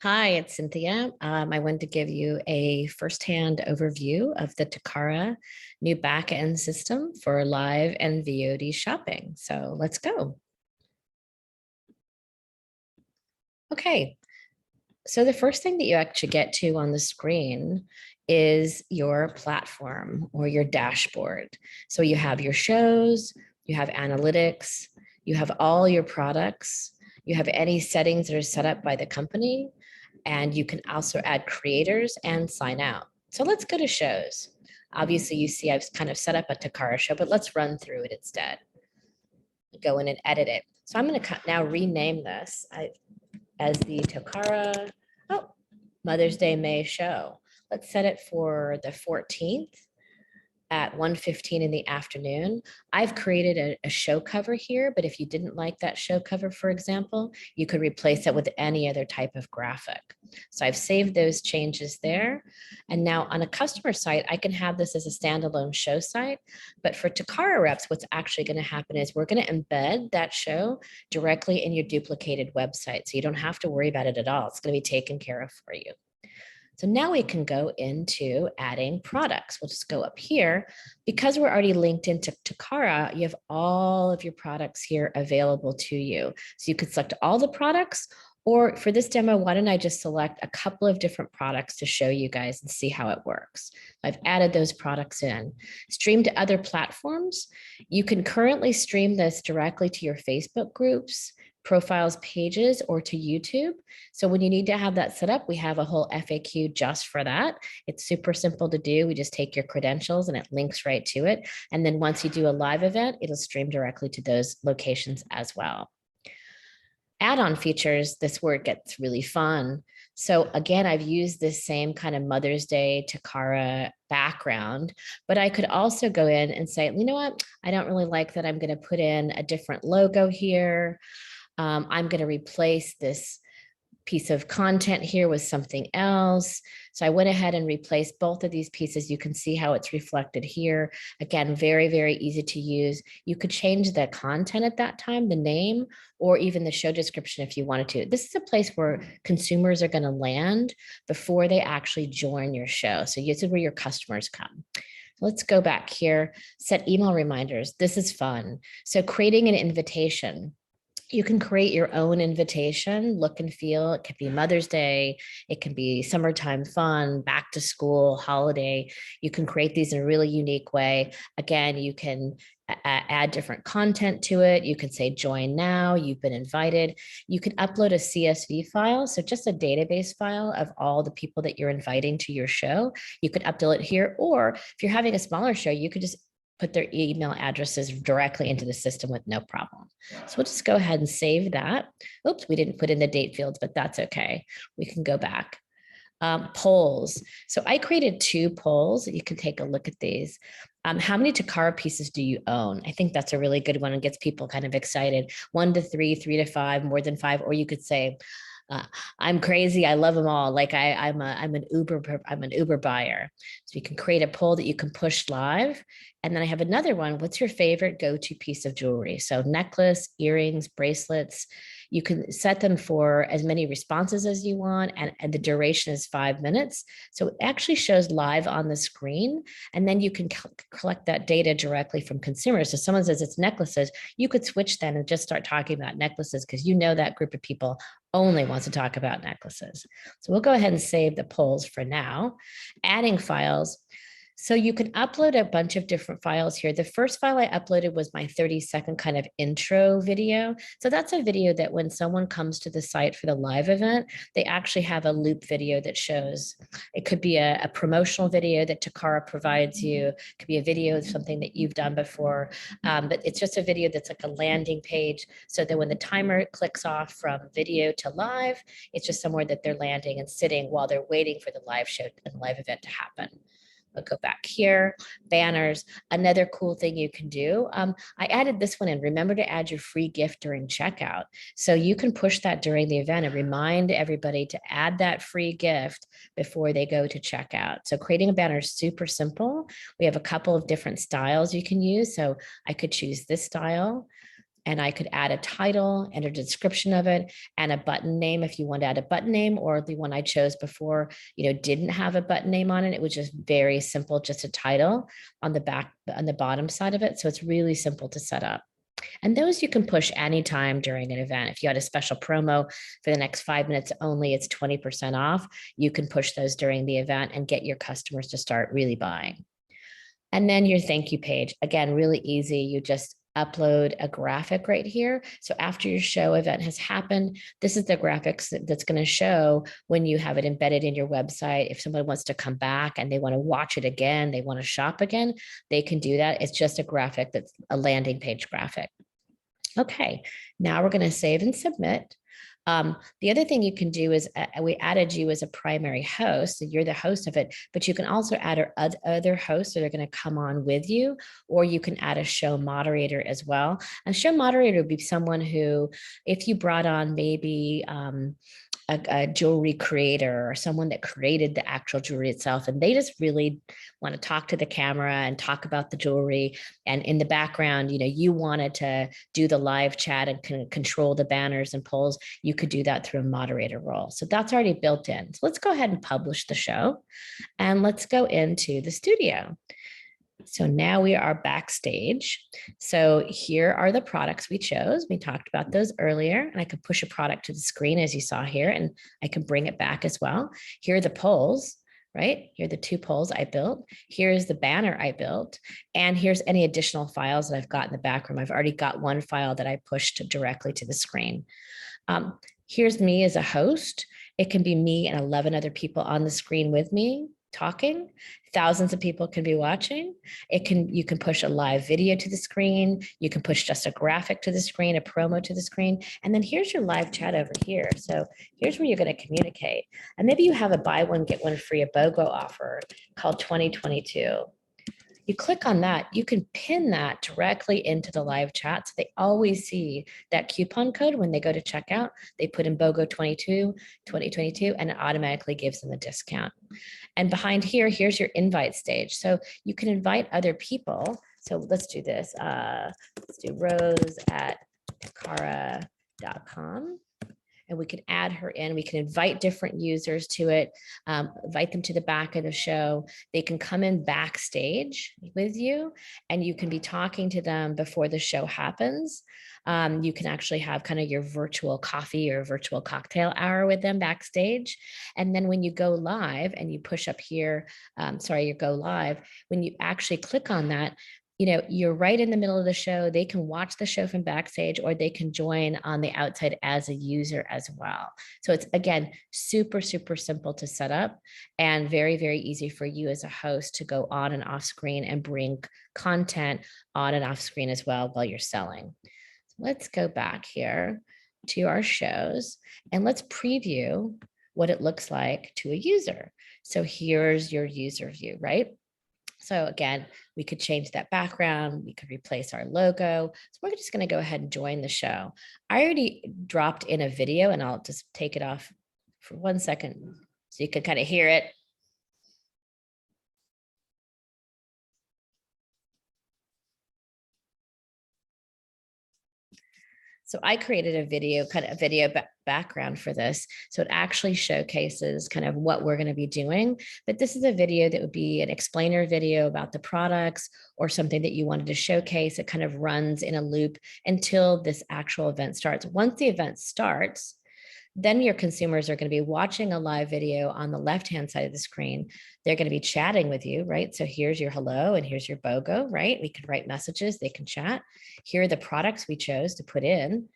Hi, it's Cynthia. I wanted to give you a firsthand overview of the Takara new back-end system for live and VOD shopping. So let's go. Okay, so the first thing that you actually get to on the screen is your platform or your dashboard. So you have your shows, you have analytics, you have all your products, you have any settings that are set up by the company, and you can also add creators and sign out. So let's go to shows. Obviously, you see I've kind of set up a Takara show, but let's run through it instead. Go in and edit it. So I'm going to now rename this as the Takara Mother's Day May show. Let's set it for the 14th at 1:15 in the afternoon. I've created a show cover here, but if you didn't like that show cover, for example, you could replace it with any other type of graphic. So I've saved those changes there. And now on a customer site, I can have this as a standalone show site. But for Takara reps, what's actually going to happen is we're going to embed that show directly in your duplicated website. So you don't have to worry about it at all. It's going to be taken care of for you. So now we can go into adding products. We'll just go up here. Because we're already linked into Takara, you have all of your products here available to you. So you could select all the products, or for this demo, why don't I just select a couple of different products to show you guys and see how it works. I've added those products in. Stream to other platforms. You can currently stream this directly to your Facebook groups, profiles, pages, or to YouTube. So when you need to have that set up, we have a whole FAQ just for that. It's super simple to do. We just take your credentials and it links right to it. And then once you do a live event, it'll stream directly to those locations as well. Add-on features, this where it gets really fun. So again, I've used this same kind of Mother's Day Takara background, but I could also go in and say, you know what? I don't really like that. I'm going to put in a different logo here. I'm going to replace this piece of content here with something else. So I went ahead and replaced both of these pieces. You can see how it's reflected here. Again, very, very easy to use. You could change the content at that time, the name, or even the show description if you wanted to. This is a place where consumers are going to land before they actually join your show. So this is where your customers come. Let's go back here, set email reminders. This is fun. So creating an invitation. You can create your own invitation, look and feel. It could be Mother's Day. It can be summertime fun, back to school, holiday. You can create these in a really unique way. Again, you can add different content to it. You can say join now, you've been invited. You can upload a CSV file. So just a database file of all the people that you're inviting to your show. You could upload it here, or if you're having a smaller show, you could just put their email addresses directly into the system with no problem. So we'll just go ahead and save that. Oops, we didn't put in the date fields, but that's okay. We can go back. Polls. So I created 2 polls. You can take a look at these. How many Takara pieces do you own? I think that's a really good one and gets people kind of excited. 1 to 3, 3 to 5, more than 5, or you could say, I'm crazy. I love them all. Like I'm an Uber buyer. So you can create a poll that you can push live. And then I have another one. What's your favorite go-to piece of jewelry? So necklace, earrings, bracelets. You can set them for as many responses as you want, and the duration is 5 minutes. So it actually shows live on the screen, and then you can collect that data directly from consumers. So someone says it's necklaces, you could switch then and just start talking about necklaces because you know that group of people only wants to talk about necklaces. So we'll go ahead and save the polls for now. Adding files. So you can upload a bunch of different files here. The first file I uploaded was my 30-second kind of intro video. So that's a video that when someone comes to the site for the live event, they actually have a loop video that shows. It could be a promotional video that Takara provides you. It could be a video of something that you've done before. But it's just a video that's like a landing page so that when the timer clicks off from video to live, it's just somewhere that they're landing and sitting while they're waiting for the live show and live event to happen. I'll go back here, banners, another cool thing you can do. I added this one in. Remember to add your free gift during checkout. So you can push that during the event and remind everybody to add that free gift before they go to checkout. So creating a banner is super simple. We have a couple of different styles you can use. So I could choose this style. and I could add a title and a description of it and a button name if you want to add a button name, or the one I chose before, didn't have a button name on it. It was just very simple, just a title on the back, on the bottom side of it. So it's really simple to set up. And those you can push anytime during an event. If you had a special promo for the next 5 minutes only, it's 20% off. You can push those during the event and get your customers to start really buying. And then your thank you page, again, really easy. You just upload a graphic right here. So after your show event has happened, this is the graphics that's going to show when you have it embedded in your website. If somebody wants to come back and they want to watch it again, they want to shop again, they can do that. It's just a graphic that's a landing page graphic. Okay, now we're going to save and submit. The other thing you can do is we added you as a primary host, so you're the host of it, but you can also add other hosts that are going to come on with you, or you can add a show moderator as well. A show moderator would be someone who, if you brought on maybe a jewelry creator or someone that created the actual jewelry itself, and they just really want to talk to the camera and talk about the jewelry, and in the background, you wanted to do the live chat and control the banners and polls, you could do that through a moderator role. So that's already built in. So let's go ahead and publish the show, and let's go into the studio. So now we are backstage. So here are the products we chose. We talked about those earlier, and I could push a product to the screen as you saw here, and I can bring it back as well. Here are the polls, right? Here are the 2 polls I built. Here's the banner I built, and here's any additional files that I've got in the background. I've already got one file that I pushed directly to the screen. Here's me as a host. It can be me and 11 other people on the screen with me talking. Thousands of people can be watching. You can push a live video to the screen. You can push just a graphic to the screen, a promo to the screen. And then here's your live chat over here. So here's where you're going to communicate. And maybe you have a buy one, get one free, a BOGO offer called 2022. You click on that, you can pin that directly into the live chat. So they always see that coupon code when they go to checkout. They put in BOGO 2022, and it automatically gives them a discount. And behind here, here's your invite stage. So you can invite other people. So let's do this. Let's do rose@takara.com. And we can add her in. We can invite different users to it, invite them to the back of the show. They can come in backstage with you, and you can be talking to them before the show happens. You can actually have kind of your virtual coffee or virtual cocktail hour with them backstage. And then when you go live and you push up here, you go live, when you actually click on that, you're right in the middle of the show. They can watch the show from backstage, or they can join on the outside as a user as well. So it's, again, super, super simple to set up, and very, very easy for you as a host to go on and off screen and bring content on and off screen as well while you're selling. So let's go back here to our shows, and let's preview what it looks like to a user. So here's your user view, right? So again, we could change that background. We could replace our logo. So we're just going to go ahead and join the show. I already dropped in a video, and I'll just take it off for 1 second so you can kind of hear it. So I created a video, kind of a video background for this. So it actually showcases kind of what we're going to be doing. But this is a video that would be an explainer video about the products or something that you wanted to showcase. It kind of runs in a loop until this actual event starts. Once the event starts, then your consumers are going to be watching a live video on the left-hand side of the screen. They're going to be chatting with you, right? So here's your hello, and here's your BOGO, right? We can write messages, they can chat. Here are the products we chose to put in.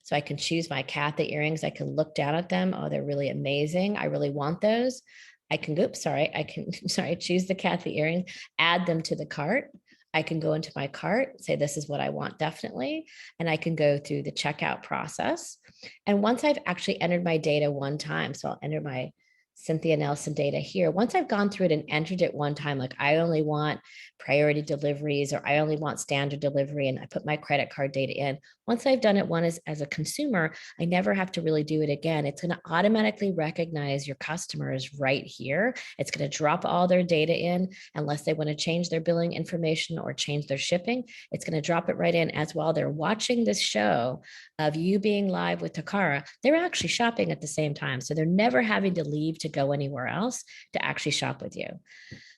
So I can choose my Kathy earrings. I can look down at them. Oh, they're really amazing. I really want those. I can choose the Kathy earrings, add them to the cart. I can go into my cart, say, this is what I want, definitely. And I can go through the checkout process. And once I've actually entered my data one time, so I'll enter my Cynthia Nelson data here. Once I've gone through it and entered it one time, like I only want priority deliveries or I only want standard delivery, and I put my credit card data in. Once I've done it one as a consumer, I never have to really do it again. It's going to automatically recognize your customers right here. It's going to drop all their data in unless they want to change their billing information or change their shipping. It's going to drop it right in as while they're watching this show of you being live with Takara, they're actually shopping at the same time. So they're never having to leave to go anywhere else to actually shop with you.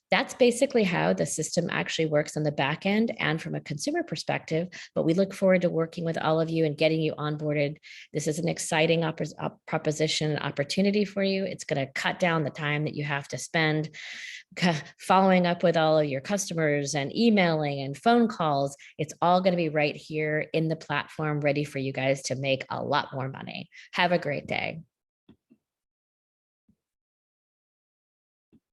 That's basically how the system actually works on the back end and from a consumer perspective. But we look forward to working with all of you and getting you onboarded. This is an exciting proposition and opportunity for you. It's going to cut down the time that you have to spend following up with all of your customers and emailing and phone calls. It's all going to be right here in the platform, ready for you guys to make a lot more money. Have a great day.